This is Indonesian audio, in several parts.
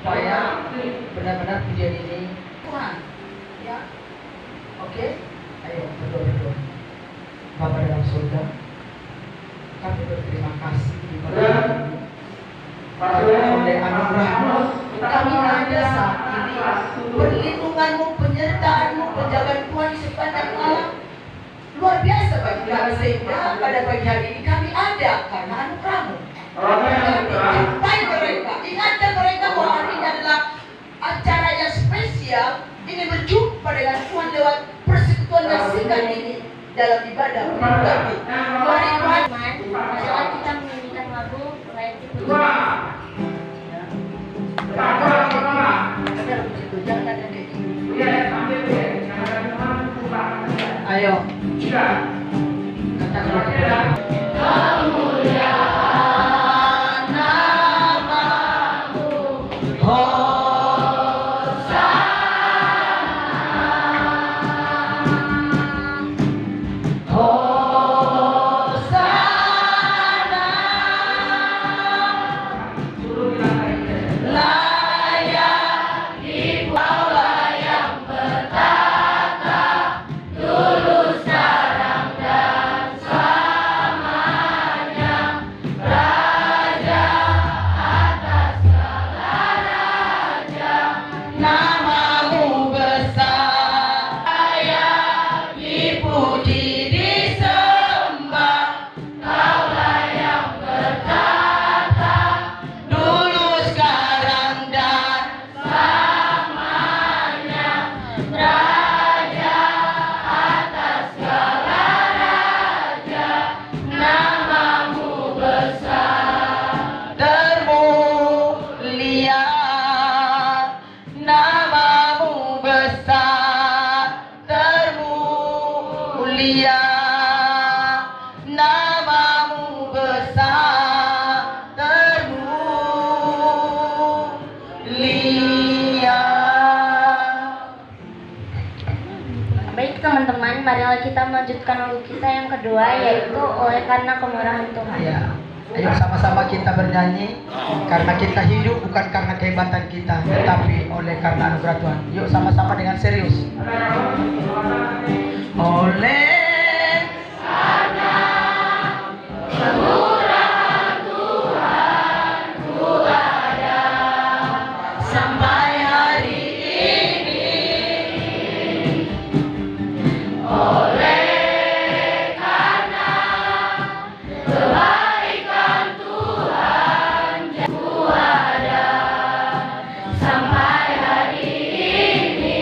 supaya benar-benar pujian ini Tuhan, ya. Oke, ayo berdoa. Bapa dalam surga, kami berterima kasih oleh anugerah-Mu kami ada saat ini, perlindungan-Mu, penyertaan-Mu, penjagaan Tuhan di sepanjang malam luar biasa bagi kami, sehingga pada pagi hari ini kami ada karena anugerah-Mu. Jumpai mereka, ingatkan mereka bahwa hari ini adalah acara yang spesial, ingin berjumpa dengan Tuhan lewat persekutuan yang singkat ini dalam ibadah pribadi. Mari Tuhan, adalah kita menyanyikan lagu Rakyat Puji. Ayo, katakan kemuliaan nama-Mu, Hosana, layak dibawa yang bertata, dulu sekarang dan selamanya, Raja atas segala raja, nama-Mu besar, layak dipuji disembah, Kaulah yang bertata, dulu sekarang dan selamanya, Raja atas segala raja, nama-Mu besar, termulia, nama-Mu besar, termulia, nama-Mu besar, termulia. Baik teman-teman, marilah kita melanjutkan lagu kita yang kedua, yaitu Oleh Karena Kemurahan Tuhan. Ya, ayo sama-sama kita bernyanyi. Karena kita hidup bukan karena kehebatan kita, tetapi oleh karena anugerah Tuhan. Yuk sama-sama dengan serius. Oleh karena kemurahan Tuhan ku ada sampai hari ini. Oleh karena kebaikan Tuhan ku ada sampai hari ini.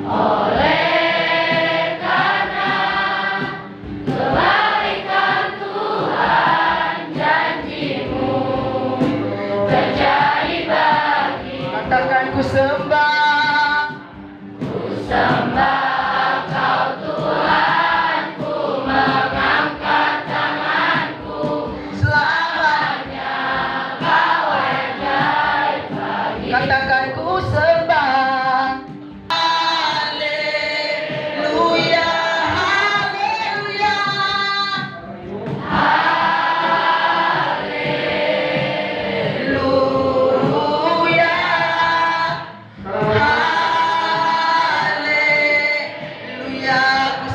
Oleh karena kebaikan Tuhan, janji-Mu terjadi bagi. Katakan ku sembah, Kau Tuhan, ku mengangkat tanganku, selamanya Kau ajaib bagi. Katakan ku sembah, haleluya, haleluya, haleluya, haleluya, ku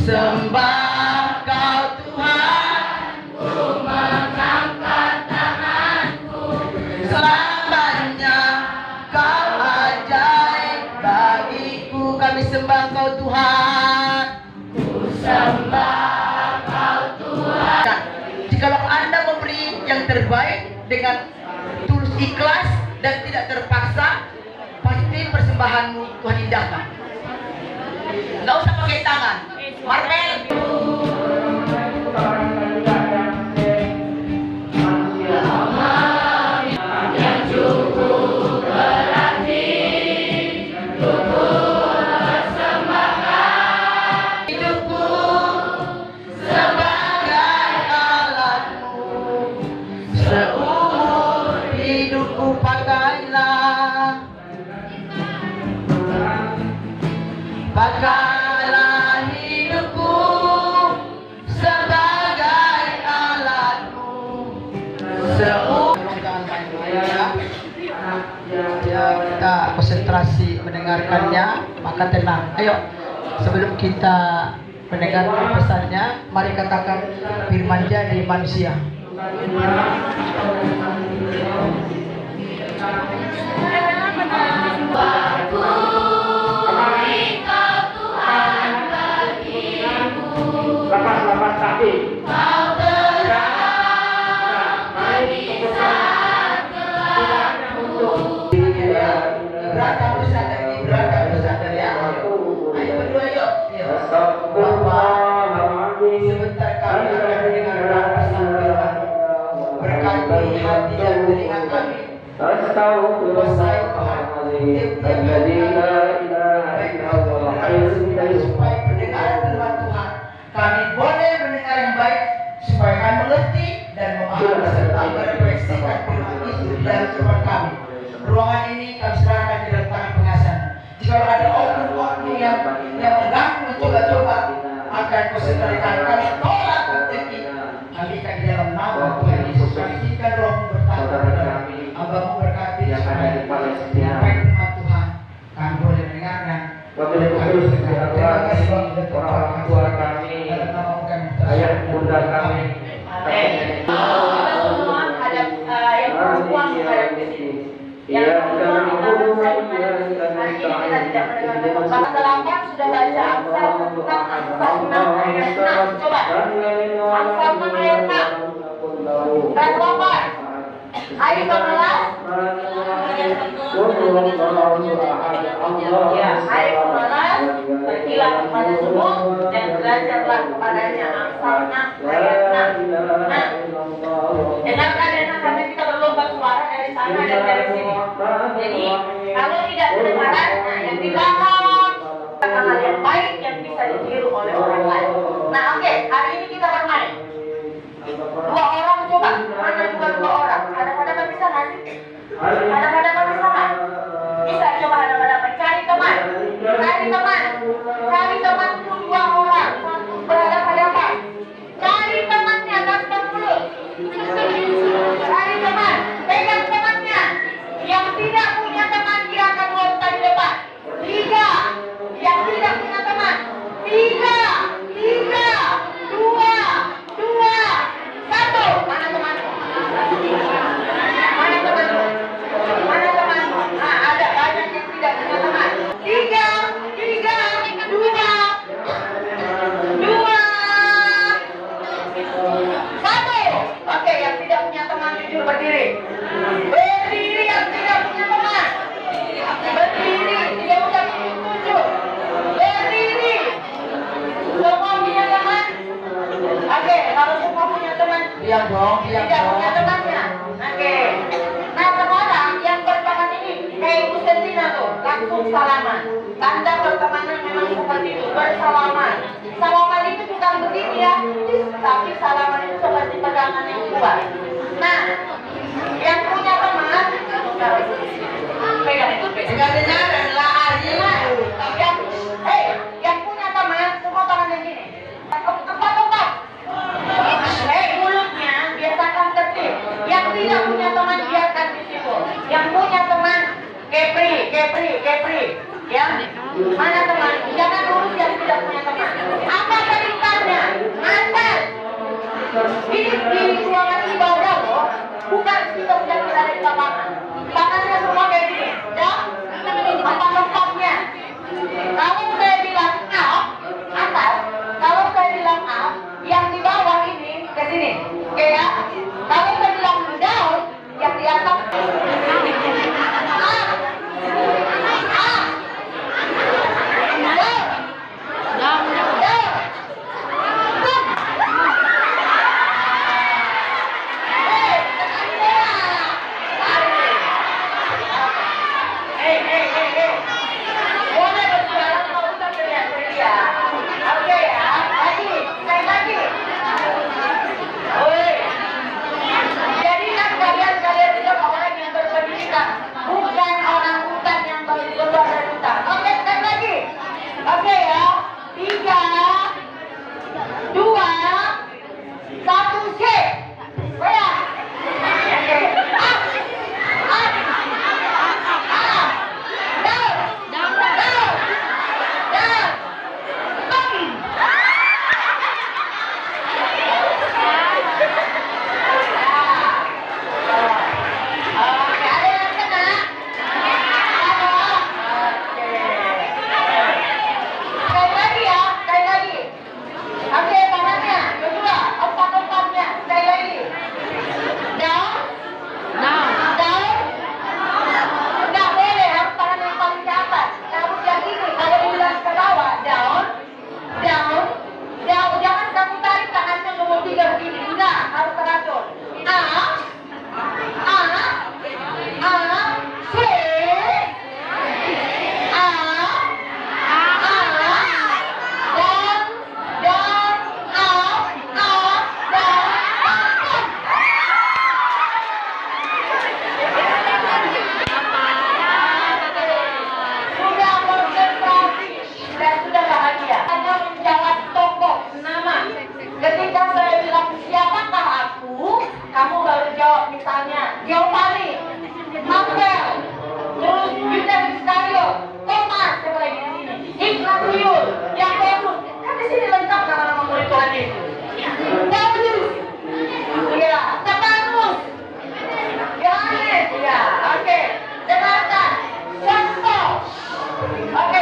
sembah Kau Tuhan, ku mengangkat tanganku, selamanya Kau ajaib bagiku. Kami sembah Kau Tuhan, ku sembah Kau Tuhan. Nah, jikalau Anda memberi yang terbaik dengan tulus ikhlas dan tidak terpaksa, pasti persembahanmu Tuhan indahkan. Nggak usah pakai tangan. Marvel. Yang cukup berarti untuk persembahkan hidupku sebagai alatmu, seumur hidupku pakailah. Pakailah hidupku mendengarkannya, maka tenang. Ayo, sebelum kita mendengarkan pesannya, mari katakan firman jadi manusia. Lapas kaki. Sebentar kami akan mendengarkan pesan firman. Berkati hati dan telinga kami. Kuasai Tuhan. Supaya pendengaran firman Tuhan kami boleh mendengar yang baik, supaya kami mengerti dan memahami serta merefleksikan firman itu dalam firman kami. Ruangan ini kami serahkan di dalam tangan pengasan. Jika ada oknum-oknum yang mengganggu mencoba-coba akan konsentrasi kami tolak terteki. Kami akan di dalam nama Tuhan Yesus izinkan rohmu bertahan dalam Hamba-Mu berkati supaya menyampaikan firman Tuhan kami boleh mendengarkan. Terima kasih orang tua kami, ayah bunda kami. Kita semua ada yang perempuan menghadap di sini. Yang perempuan kita hari ini kita tidak mendengarkan. Bahasa 8 sudah baca Amsal tentang Amsal 6 ayat 6. Coba. Amsal 6 ayat 6. Dan 8. Ayo pemalas. Ya, hai pemalas, pergilah kepada sumur dan belajarlah kepadanya. Amsal 6 ayat 6. Nah, dengarkan sampai kita berlomba suara dari sana dan dari sini. Jadi, kalau tidak kedengaran, nah yang di belakang hal yang baik yang bisa ditiru oleh orang lain. Nah, oke, hari ini kita bermain. 2 orang coba, mana dua orang? Ada pada bisa nanti? Ada pada bisa nggak? Bisa coba ada cari teman, cari teman pun 2 orang, berhadapan-hadapan. Cari temannya, gampang dulu. Cari teman, pegang temannya. Yang tidak punya teman dia akan lontar di depan. 3, yang tidak punya teman. 3, 2, 1. Mana temanmu? Mana temanmu? Mana temanmu? Nah, ada banyak yang tidak punya teman. 3, 2, 1. Oke, yang tidak punya teman jujur berdiri. Berdiri yang tidak punya teman. Berdiri, tidak usah tunjuk. Berdiri. Semua punya teman. Oke, kalau semua punya teman, Diam dong, diam tidak punya dong. temannya. Oke. Nah, sekarang yang berteman ini kayak Ibu Sentina tuh, langsung salaman. Tanda pertemanan memang seperti itu, bersalaman. Salaman itu bukan begini ya, tapi salaman itu seperti pegangan yang kuat. Nah, yang punya teman, pegang itu, Enggak dengaran lah Ari. yang punya teman, semua tangannya gini. Tempat. Mulutnya biasakan tertib. Yang tidak punya teman biarkan di situ. Yang punya teman kepri. Yang mana teman? Jangan urus yang tidak punya teman. Apa perintahnya? Atas. Ini ruangan ibadah loh. Bukan kita yang berada di lapangan. Tangannya semua kayak gini. Ya? Apa lengkapnya? Kalau saya bilang up, atas. Kalau saya bilang up, yang di bawah ini ke sini. Oke ya? Kalau saya bilang down, yang di atas up. kamu baru jawab misalnya Giovanni, Mabel, terus Yudas Iskariot, Thomas, siapa lagi di sini? Ignatius, Yakobus, kan di sini lengkap nama murid Tuhan Yesus. Paulus, ya, Stefanus, Yohanes, ya, oke, dengarkan, contoh, oke,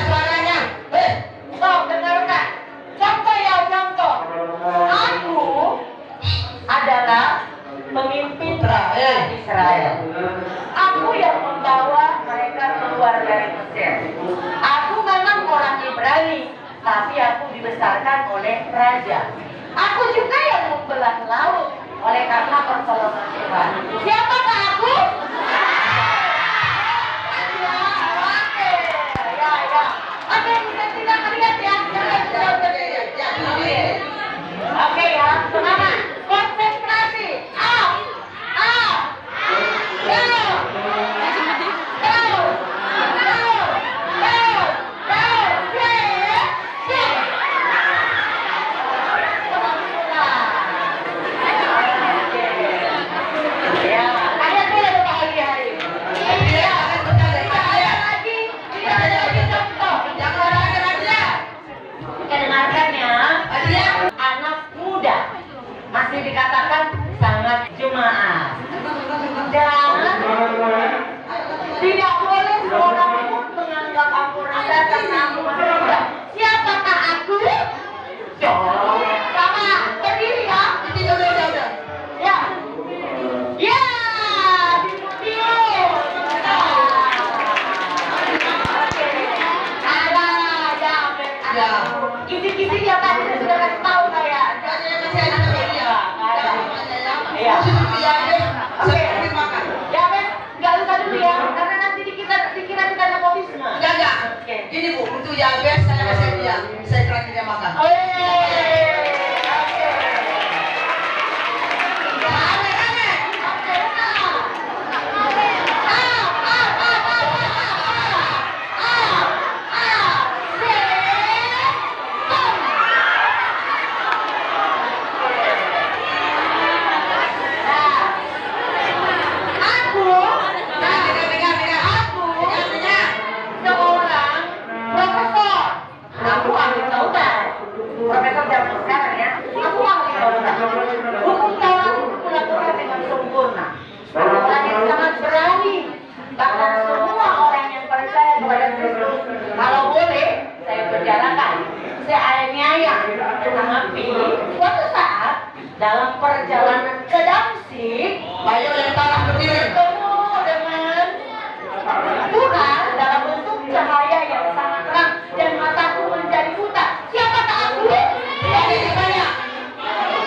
suaranya, stop, dengarkan, contoh ya, contoh, aku adalah pemimpin Israel. Aku yang membawa mereka keluar dari Mesir. Aku memang orang Ibrani, tapi aku dibesarkan oleh raja. Aku juga yang membelah laut oleh karena pertolongan Tuhan. Siapakah aku? Oke, kita tidak melihat ya. Oke ya, semangat. Konsentrasi. Up. Masih dikatakan sangat jemaat dan tidak boleh seorang pun menganggap aku rendah karena aku masih muda. Siapakah aku? Sama berdiri ya. Udah. Ya. Ya. Timotius. Oke. Ada. Kisi-kisi ya tadi saya sudah kasih tahu saya. Iya. Oke. Ya Ben, nggak usah dulu ya, karena nanti dikira kita nepotisme. Enggak. Oke. Ini Bu, untuk Yabes saya kasih dia. Saya terakhir dia makan. Oke. Profesor zaman sekarang ya, aku ahli bahasa. Hukum Taurat itu pura-pura dengan sempurna. Orang yang sangat berani. Bahkan semua orang yang percaya kepada Kristus, kalau boleh, saya perjalanan. Saya aniaya. Tetapi suatu saat dalam perjalanan ke Damsik, Ayo yang tanah berdiri. bertemu dengan Tuhan dalam bentuk cahaya yang sangat terang dan mataku menjadi buta. Siapakah aku? Jadi banyak.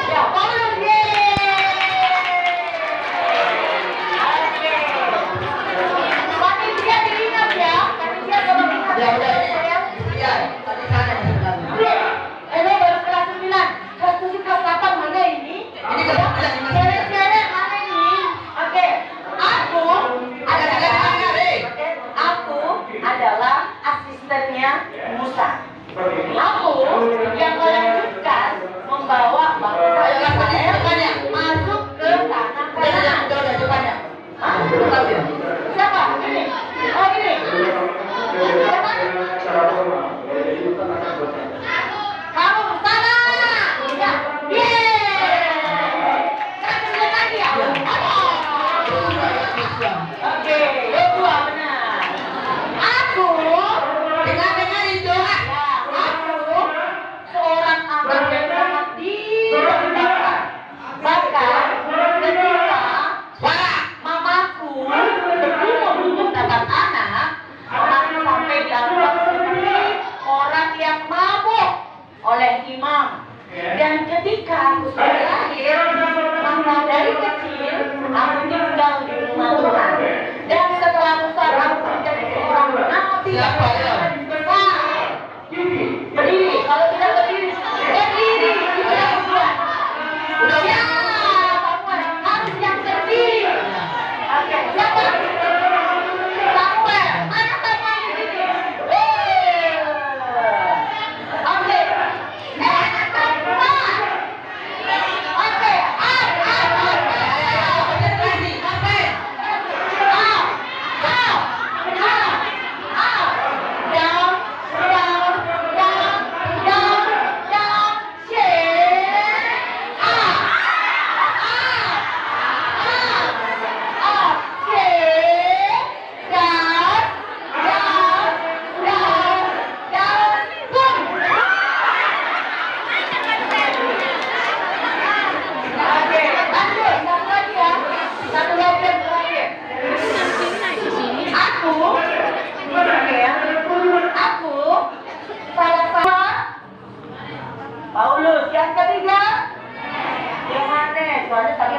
Ya, Paulus. Oke. Panitia diingat ya. Panitia kalau ingat Ya udah ini. saya. Iya, tadi sana sebentar. Ini baru kelas 9. Kelas 7, kelas 8 mana ini? Ini kelas 9. Cewek-cewek mana ini? Oke. Aku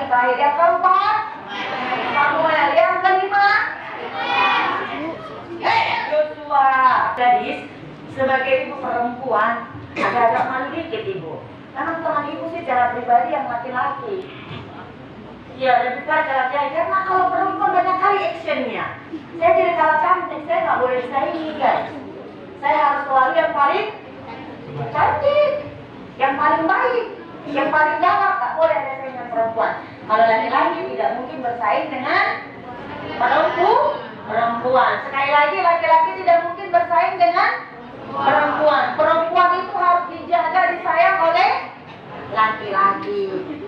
terakhir. Yang keempat, Samuel. Yang kelima, Joshua. Gadis, sebagai ibu perempuan, agak-agak malu dikit ibu. Karena teman ibu sih cara pribadi yang laki-laki. Iya, lebih baik laki-laki. Karena kalau perempuan banyak kali actionnya. Saya jadi kalah cantik, saya nggak boleh disaingi guys. Saya harus selalu yang paling cantik, yang paling baik, yang paling galak. Nggak boleh ada saingan perempuan. Kalau laki-laki tidak mungkin bersaing dengan perempuan. Sekali lagi, laki-laki tidak mungkin bersaing dengan perempuan. Perempuan itu harus dijaga, disayang oleh laki-laki.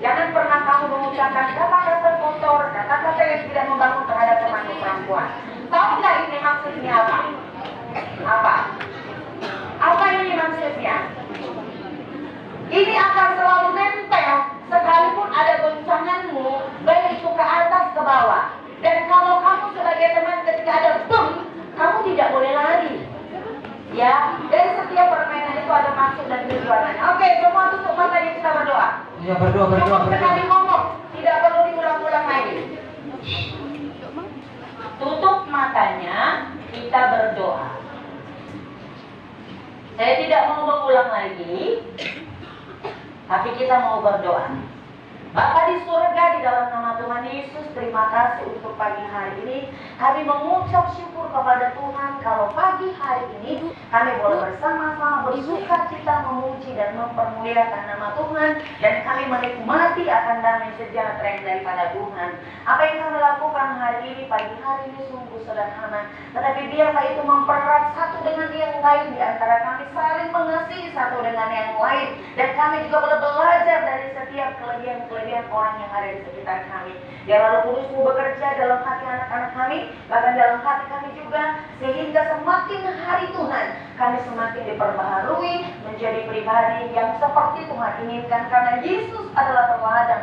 Jangan pernah kamu mengucapkan kata-kata kotor, kata-kata yang tidak membangun terhadap temanmu perempuan. Tahu nggak ini maksudnya apa? Apa ini maksudnya? Ini akan selalu nempel sekalipun ada goncanganmu, baik itu ke atas ke bawah. Dan kalau kamu sebagai teman ketika ada boom, kamu tidak boleh lari. Ya, dari setiap permainan itu ada maksud dan tujuannya. Oke, semua tutup matanya, kita berdoa. Ya, berdoa. Cukup sekali ngomong, tidak perlu diulang-ulang lagi. Tutup matanya, kita berdoa. Saya tidak mau mengulang lagi, tapi kita mau berdoa. Bapa di surga, di dalam nama Tuhan Yesus, terima kasih untuk pagi hari ini. Kami mengucap syukur kepada Tuhan kalau pagi hari ini kami boleh bersama-sama bersuka cita memuji dan mempermuliakan nama Tuhan, dan kami menikmati akan damai sejahtera yang daripada Tuhan. Apa yang kami lakukan hari ini, pagi hari ini sungguh sederhana, tetapi biarlah itu mempererat satu dengan yang lain di antara kami, saling mengasihi satu dengan yang lain, dan kami juga boleh belajar dari setiap kelebihan orang yang ada di sekitar kami. Biar Roh Kudus-Mu bekerja dalam hati anak-anak kami, bahkan dalam hati kami juga, sehingga semakin hari Tuhan, kami semakin diperbaharui menjadi pribadi yang seperti Tuhan inginkan, karena Yesus adalah teladan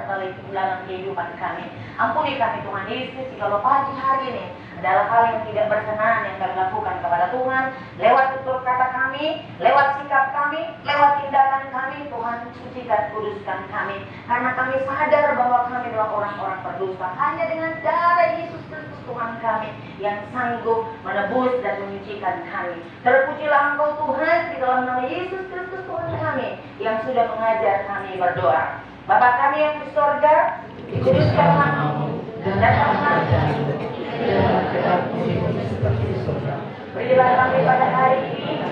dalam kehidupan kami. Ampuni kami Tuhan Yesus, jika pagi hari ini adalah hal yang tidak berkenan yang kami lakukan kepada Tuhan, lewat tutur kata kami, lewat sikap kami, lewat tindakan kami, Tuhan sucikan, kuduskan kami, karena kami sadar bahwa kami adalah orang-orang berdosa. Hanya dengan darah Yesus Kristus Tuhan kami yang sanggup menebus dan menyucikan kami. Terpujilah Engkau Tuhan di dalam nama Yesus Kristus Tuhan kami yang sudah mengajar kami berdoa. Bapa kami yang di surga, dikuduskan namamu, datanglah berilah kami pada hari ini,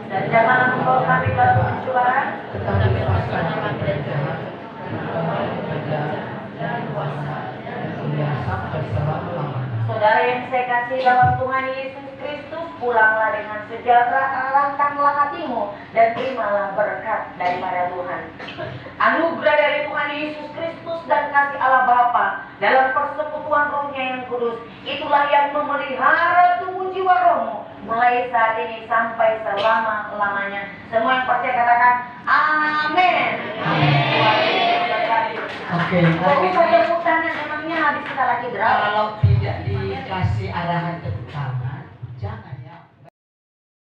dan janganlah membawa kami dalam pencobaan, tetapi bebaskan kami dari jahat, dan kuasa dan kemuliaan sampai selama-lamanya. Saudara yang saya kasih dalam Tuhan Yesus Kristus, pulanglah dengan sejahtera, arahkanlah hatimu, dan terimalah berkat daripada Tuhan. Anugerah dari Tuhan Yesus Kristus dan kasih Allah Bapa dalam persekutuan Roh-Nya yang kudus, itulah yang memelihara tubuh jiwa rohmu mulai saat ini sampai selama-lamanya. Semua yang percaya katakan amin. Oke. Tapi saya mau tanya, memangnya habis kita lagi berapa? Kalau tidak dikasih arahan tetap